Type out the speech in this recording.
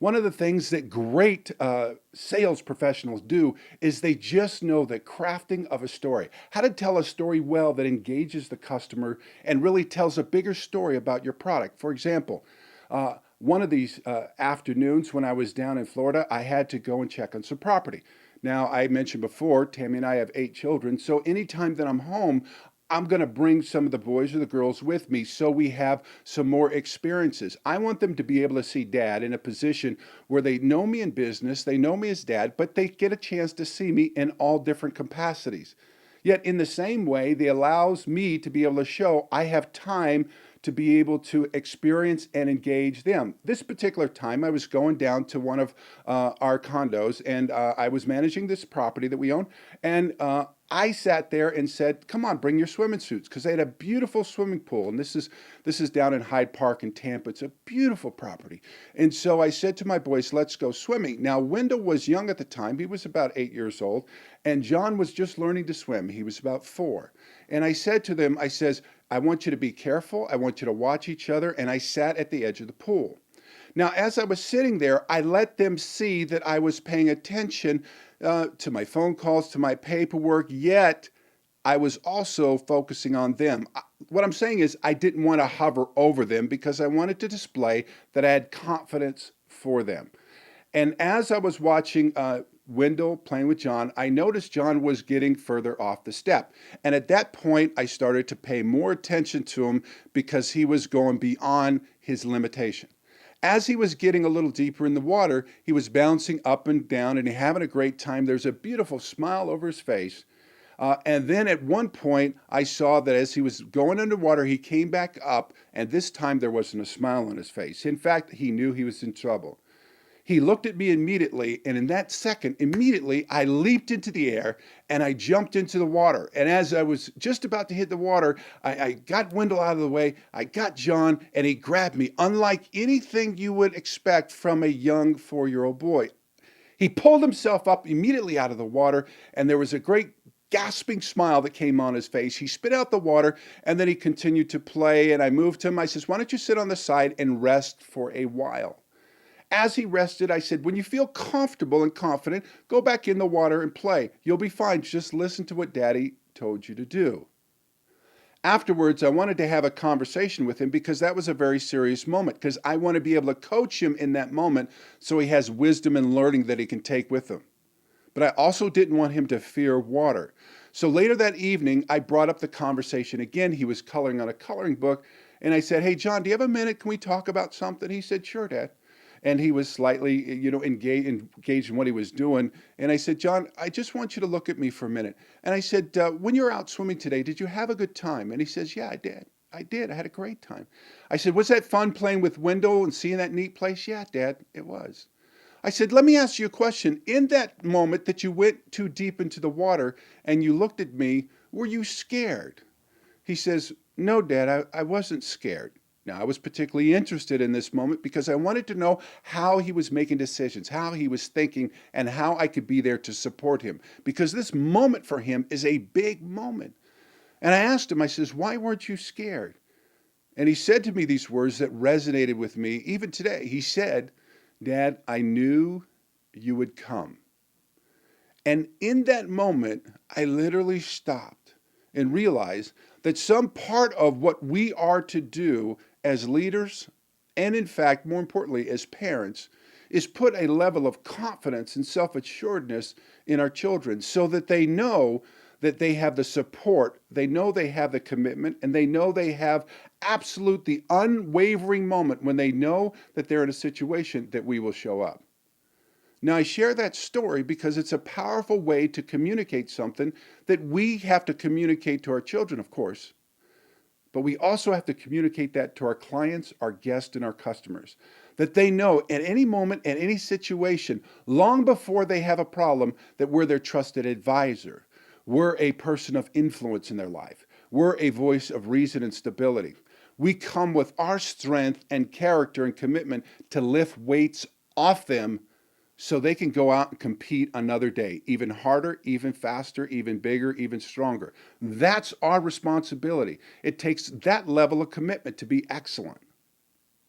One of the things that great sales professionals do is they just know the crafting of a story, how to tell a story well that engages the customer and really tells a bigger story about your product. For example, one of these afternoons when I was down in Florida, I had to go and check on some property. Now, I mentioned before, Tammy and I have 8 children, so anytime that I'm home, I'm going to bring some of the boys or the girls with me so we have some more experiences. I want them to be able to see dad in a position where they know me in business, they know me as dad, but they get a chance to see me in all different capacities. Yet, in the same way, they allows me to be able to show I have time to be able to experience and engage them. This particular time, I was going down to one of our condos, and I was managing this property that we own, and I sat there and said, "Come on, bring your swimming suits," because they had a beautiful swimming pool, and this is down in Hyde Park in Tampa. It's a beautiful property, and so I said to my boys, "Let's go swimming." Now, Wendell was young at the time; he was about 8 years old, and John was just learning to swim. He was about 4, and I said to them, I says, "I want you to be careful. I want you to watch each other." And I sat at the edge of the pool. Now, as I was sitting there, I let them see that I was paying attention to my phone calls, to my paperwork, yet I was also focusing on them. What I'm saying is, I didn't want to hover over them because I wanted to display that I had confidence for them. And as I was watching Wendell playing with John, I noticed John was getting further off the step. And at that point, I started to pay more attention to him because he was going beyond his limitation. As he was getting a little deeper in the water, he was bouncing up and down and having a great time. There's a beautiful smile over his face. And then at one point, I saw that as he was going underwater, he came back up, and this time there wasn't a smile on his face. In fact, he knew he was in trouble. He looked at me immediately, and in that second, immediately, I leaped into the air and I jumped into the water. And as I was just about to hit the water, I got Wendell out of the way, I got John, and he grabbed me, unlike anything you would expect from a young 4-year-old boy. He pulled himself up immediately out of the water, and there was a great gasping smile that came on his face. He spit out the water, and then he continued to play, and I moved him. I says, "Why don't you sit on the side and rest for a while?" As he rested, I said, "When you feel comfortable and confident, go back in the water and play. You'll be fine. Just listen to what Daddy told you to do." Afterwards, I wanted to have a conversation with him because that was a very serious moment, because I want to be able to coach him in that moment so he has wisdom and learning that he can take with him. But I also didn't want him to fear water. So later that evening, I brought up the conversation again. He was coloring on a coloring book, and I said, "Hey, John, do you have a minute? Can we talk about something?" He said, "Sure, Dad." And he was slightly, engaged in what he was doing. And I said, "John, I just want you to look at me for a minute." And I said, "When you were out swimming today, did you have a good time?" And he says, "Yeah, I did. I did. I had a great time." I said, "Was that fun playing with Wendell and seeing that neat place?" "Yeah, Dad, it was." I said, "Let me ask you a question. In that moment that you went too deep into the water and you looked at me, were you scared?" He says, "No, Dad, I wasn't scared." Now, I was particularly interested in this moment because I wanted to know how he was making decisions, how he was thinking, and how I could be there to support him. Because this moment for him is a big moment. And I asked him, I says, "Why weren't you scared?" And he said to me these words that resonated with me even today. He said, "Dad, I knew you would come." And in that moment, I literally stopped and realized that some part of what we are to do as leaders, and in fact, more importantly, as parents, is put a level of confidence and self-assuredness in our children so that they know that they have the support, they know they have the commitment, and they know they have absolute, the unwavering moment when they know that they're in a situation that we will show up. Now, I share that story because it's a powerful way to communicate something that we have to communicate to our children, of course, but we also have to communicate that to our clients, our guests, and our customers, that they know at any moment, at any situation, long before they have a problem, that we're their trusted advisor. We're a person of influence in their life. We're a voice of reason and stability. We come with our strength and character and commitment to lift weights off them so they can go out and compete another day, even harder, even faster, even bigger, even stronger. That's our responsibility. It takes that level of commitment to be excellent.